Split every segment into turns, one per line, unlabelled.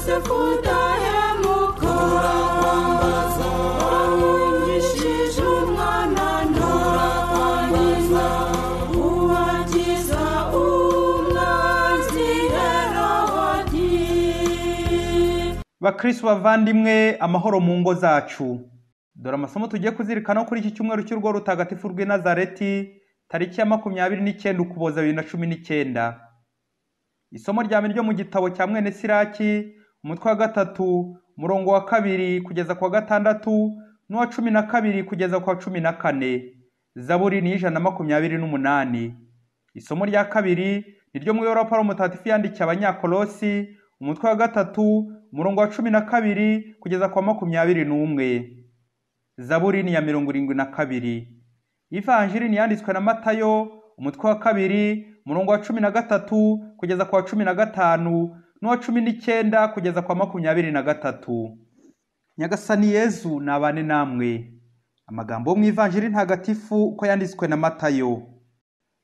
Yosefu udahemuka urakwambaza wamwumvishije umwana nturakwambaza uwagiza umwanzi Herodi.
Bakristo bavandimwe, amahoro mu ngo zacu. Dore amasomo tugiye kuzirikana kuri iki cyumweru cy'urwo rutagatifu rw'i Nazareti tariki ya 29 Ukuboza 2019. Isomo rya mbere ryo mu gitabo cya mwene Siraki umutwe wa 3 umurongo wa 2 kugeza kwa 6 n'uwa 12 kugeza kwa 14. Zaburi ni 128. Isomo rya kabiri ni ryo mu Yohana Paulo mutagatifu yandikiye Abanyakolosi umutwe wa 3 umurongo wa 12 kugeza kwa 21. Zaburi ni ya 72. Ivanjiri ni yanditswe na Matayo umutwe wa 2 umurongo wa 13 kugeza kwa 15 n'uwa 19 kugeza kwa 23. Nyagasani Yezu nabane namwe. Amagambo mu Ivanjiri ntagatifu uko yanditswe na Matayo.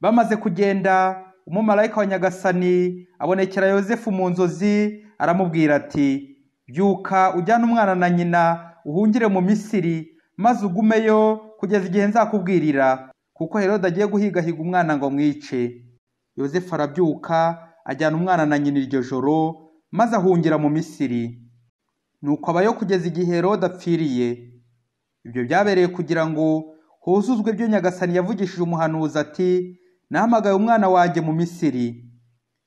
Bamaze kugenda, umumarayika wa Nyagasani abonekera Yosefu mu nzozi, aramubwira ati: "Byuka ujyane umwana na nyina uhungire mu Misiri, maze ugumeyo kugeza igihe nzakubwirira, kuko Herode agiye guhigahiga umwana ngo mwice." Yosefu arabyuka ajyana umwana na nyina iryo joro, maze ahungira mu Misiri. Nuko abayo kugeza igihe Herode apfiriye. Ibyo byabereye kugira ngo huzuzwe ibyo Nyagasani yavugishije umuhanuzi ati: "Nahamagaye umwana wanjye mu Misiri."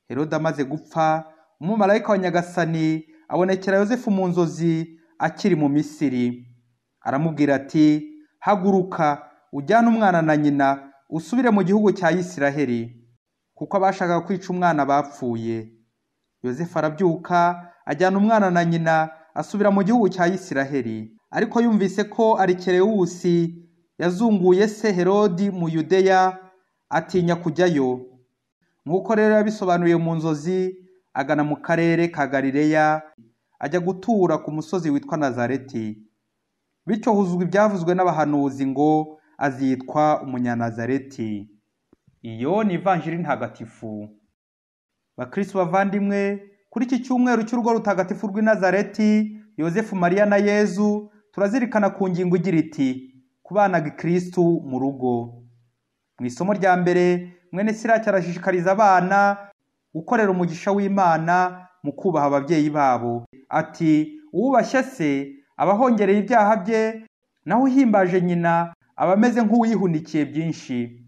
Herode amaze gupfa, umumarayika wa Nyagasani abonekera Yosefu mu nzozi akiri mu Misiri. Aramubwira ati: "Haguruka ujyane umwana na nyina usubire mu gihugu cya Isiraheli, kuko abashakaga kwica umwana bapfuye." Yosefu arabyuka ajyana umwana na nyina asubira mu gihugu cya Isiraheli. Ariko yumvise ko Arikelewusi yazunguye se Herodi mu Yudeya, atinya kujyayo. Nk'uko rero yabisobanuye mu nzozi, agana mu karere ka Galileya, ajya gutura ku musozi witwa Nazareti. Bityo huzuzwa ibyavuzwe n'abahanuzi ngo azitwa Umunyanazareti. Iyo ni Ivanjiri ntagatifu. Bakristo bavandimwe, kuri iki cyumweru cy'urwo rutagatifu rw'i Nazareti, Yosefu, Mariya na Yezu, turazirikana ku ngingo igira iti: kubana Gikristo mu rugo. Mu isomo rya mbere, mwene Siraki arashishikariza abana gukorera umugisha w'Imana mu kubaha ababyeyi babo. Ati: "Uwubashye se aba ahongereye ibyaha bye, naho uhimbaje nyina aba ameze nk'uwihunikiye byinshi."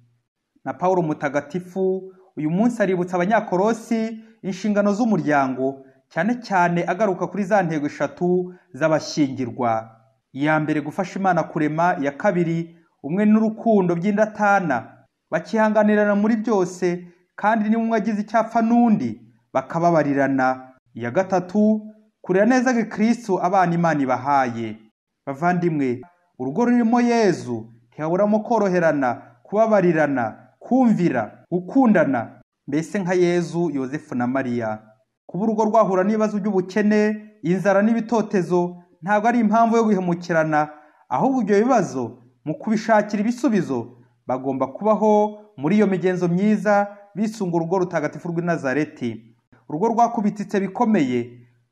Na Paulo mutagatifu uyu munsi aributsa Abanyakolosi inshingano z'umuryango, cyane cyane agaruka kuri za ntego 3 z'abashyingirwa. Iya mbere, gufasha Imana kurema; iya kabiri, umwe n'urukundo by'indatana, bakihanganirana muri byose, kandi niba umwe agize icyapfa n'undi bakababarirana; iya gatatu, kurera neza Gikristo abana Imana ibahaye. Bavandimwe, urugo rurimo Yezu ntihaburamo koroherana, kubabarirana, kumvira, gukundana, mbese nka Yezu, Yosefu na Mariya. Kuba urugo rwahura n'ibibazo by'ubukene, inzara n'ibitotezo ntabwo ari impamvu yo guhemukirana, ahubwo ibyo bibazo mu kubishakira ibisubizo bagomba kubaho muri iyo migenzo myiza, bisunga urugo rutagatifu rw'i Nazareti. Urugo rwakubititse bikomeye,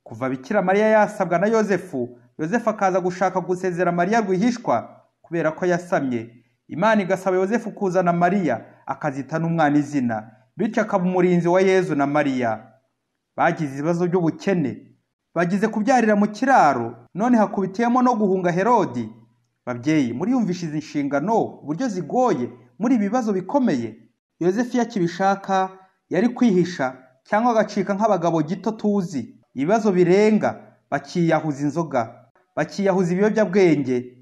kuva Bikira Mariya yasabwa na Yosefu, Yosefu akaza gushaka gusezera Mariya rwihishwa kubera ko yasamye. Imana igasaba Yosefu kuzana Mariya, akazita n'umwana izina, bityo akaba umurinzi wa Yezu na Mariya. Bagize ibibazo by'ubukene, bagize kubyarira mu kiraro, none hakubitiyemo no guhunga Herodi. Babyeyi, muriyumvisha izi nshingano uburyo zigoye muri ibibazo bikomeye. Yosefu yakibishaka yari kwihisha cyangwa agacika nk'abagabo gito tuzi. Ibibazo birenga, bakiyahuza inzoga, bakiyahuza ibiyobyabwenge.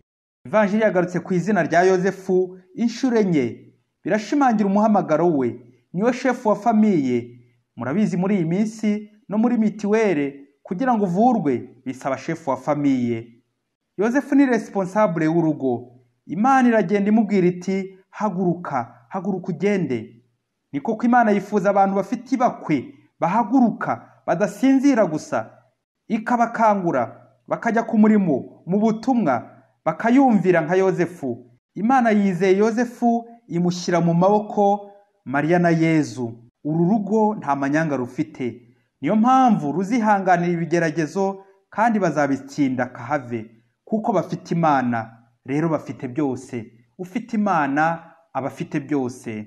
Ivanjiri yagarutse ku izina rya Yosefu inshuro enye, birashimangira umuhamagaro we. Niwe shefu wa famiye. Murabizi muri iyi minsi no muri mitiwere, kugira ngo uvurwe bisaba shefu wa famiye. Yosefu ni responsable w'urugo. Imana iragenda imubwira iti: "Haguruka, haguruka ugende." Ni koko Imana yifuza abantu bafite ibakwe, bahaguruka, badasinzira gusa, ikabakangura bakajya ku murimo, mu butumwa, bakayumvira nka Yosefu. Imana yizeye Yosefu, imushyira mu maboko Mariya na Yezu. Uru rugo nta manyanga rufite. niyo mpamvu ruzihanganira ibigeragezo kandi bazabitsinda kahave kuko bafite Imana. Rero bafite byose. Ufite Imana aba afite byose.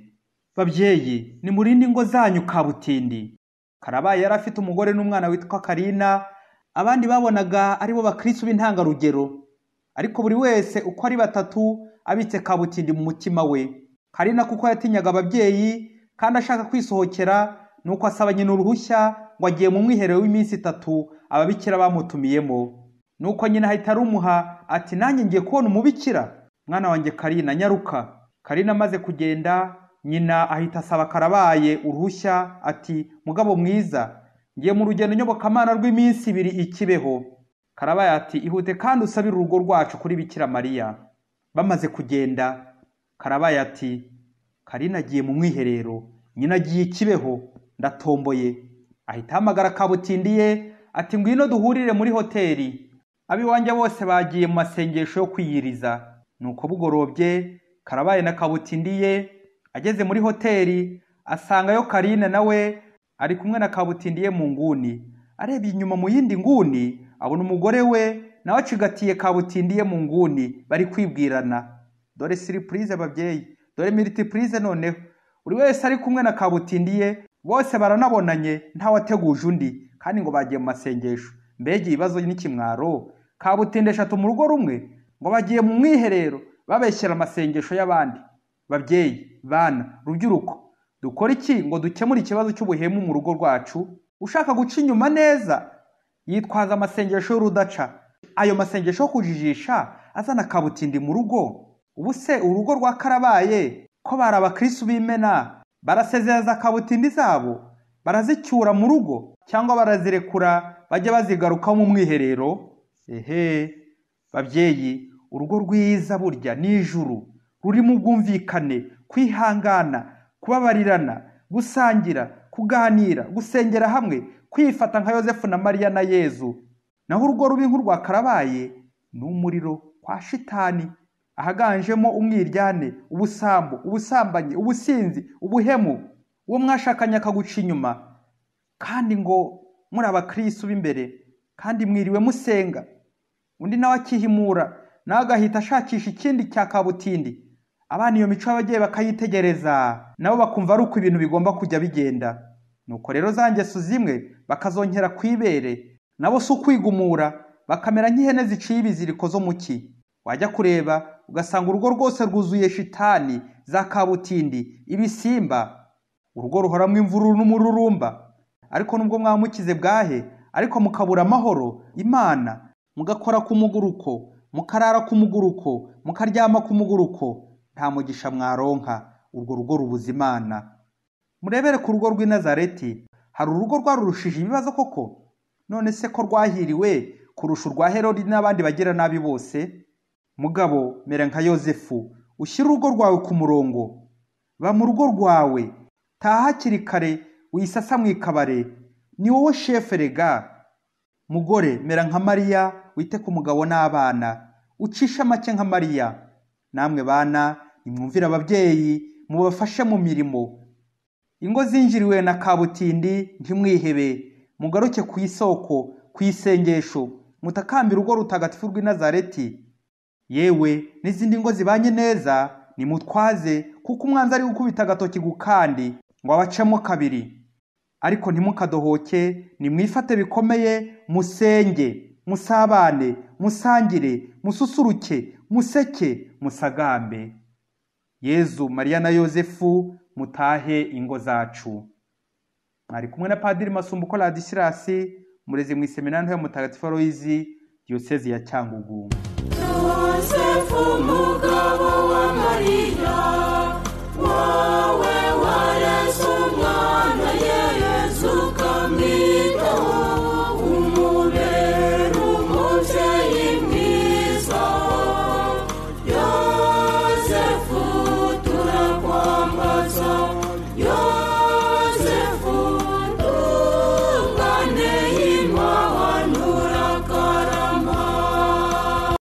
Babyeyi, ni murindi ingo zanyu kabutindi. Karabaye yari afite umugore n'umwana witwa Karina, abandi babonaga ari bo bakristo b'intangarugero, ariko buri wese uko ari batatu abitse kabutindi mu mutima we. Karina kuko yatinyaga ababyeyi kandi ashaka kwisohokera, nuko asaba nyina uruhushya ngo agiye mu mwiherero w'iminsi 3 ababikira bamutumiyemo. Nuko nyina ahita arumuha ati, nanjye ngiye kubona umubikira, mwana wanjye Karina, nyaruka. Karina amaze kugenda, nyina ahita asaba Karabaye uruhushya ati, mugabo mwiza, ngiye mu rugendo nyobokamana rw'iminsi 2 ikibeho. Karabaye ati, ihute kandi usabire urugo rwacu kuri Bikira Mariya. Bamaze kugenda, Karabaye ati, Karina agiye mu mwiherero, nyina agiye ikibeho, ndatomboye. Ahita hamagara kabutindiye ati, ngwino duhurire muri hoteli. Abiwanje bose bagiye mu masengesho yo kwiyiriza. Nuko bugorobye, Karabaye na kabutindiye ageze muri hoteli, asangayo Karina nawe ari kumwe na kabutindiye mu nguni. Arebye inyuma mu yindi nguni, abona umugore we nawe acigatiye kabutindiye mu nguni, bari kwibwirana. Dore surprise babyeyi, dore multiprise noneho. Buri wese ari kumwe na kabutindiye, bose baranabonanye ntawateguje undi, kandi ngo bagiye mu masengesho. Mbege ibibazo n'ikimwaro, kabutindesha mu rugo rumwe ngo bagiye mu mwiherero babeshyera amasengesho y'abandi. Babyeyi, bana, rubyiruko, dukora iki ngo dukemure ikibazo cy'ubuhemu mu rugo rwacu? Ushaka guca inyuma neza yitwaza amasengesho y'urudaca. Ayo masengesho yo kujijisha azana kabutindi mu rugo. Ubu se urugo rwa Karabaye ko bari abakristo b'Imena barasezereza kabutindi zabo, barazicyura mu rugo cyangwa barazirekura bajye bazigaruka mu mwiherero? Babyeyi, urugo rwiza burya ni ijuru, ruri mu bwumvikane, kwihangana, kubabarirana, gusangira, kuganira, gusengera hamwe, kwifata nka Yosefu na Mariya na Yezu. Naho urugo rubi nk'urwa Karabaye ni umuriro kwa shitani, ahaganjemo umwiryane, ubusambo, ubusambanyi, ubusinzi, ubuhemu. Uwo mwashakanye akaguca inyuma, kandi ngo muri abakristo b'imbere, kandi mwiriwe musenga. Undi nawe akihimura, nawe agahita ashakisha ikindi cya kabutindi. Abana iyo mico y'ababyeyi bakayitegereza, nabo bakumva ari uko ibintu bigomba kujya bigenda. Nuko rero za ngeso zimwe bakazongera kwibere, nabo si ukwigumura, bakamera nk'ihene ziciye ibiziriko zo mu ki. Wajya kureba ugasanga urugo rwose rwuzuye shitani, za kabutindi, ibisimba. Urugo ruhoramwo imvururu n'umururumba. Ariko nubwo mwamukize bwahe, ariko mukabura amahoro, Imana, mugakora ku muguruko, mukarara ku muguruko, mukaryama ku muguruko, nta mugisha mwaronka. Urwo rugo rubuza Imana. Murebere ku rugo rw'i Nazareti, hari urugo rwarurushije ibibazo koko? None se ko rwahiriwe kurusha urwa Herodi n'abandi bagira nabi bose? Mugabo, mera nka Yosefu, ushyira urugo rwawe ku murongo. Ba mu rugo rwawe, taha hakiri kare, wisasa mu ikabare, ni wowe shefe rega. Mugore, mera nka Mariya, wite ku mugabo n'abana, ucisha make nka Mariya. Namwe bana, nimwumvira ababyeyi, mubafashe mu mirimo. Ingo zinjiriwe na kabutindi ntimwihebe, mugaruke ku isoko, ku isengesho, mutakambira urugo rutagatifu rw'i Nazareti. Yewe n'izindi ngo zibanye neza nimutwaze, kuko umwanzi ari gukubita agatoki gukandi ngo abacemo kabiri. Ariko ntimukadohoke, nimwifate bikomeye, musenge, musabane, musangire, mususuruke, museke, musagambe. Yezu, Mariya na Yosefu, mutahe ingo zacu. Mwari kumwe na Padiri Masumbuko Ladisirasi, murezi mu iseminari nto ya Mutagatifu Aloyizi, Diyosezi ya Cyangugu.
Yosefu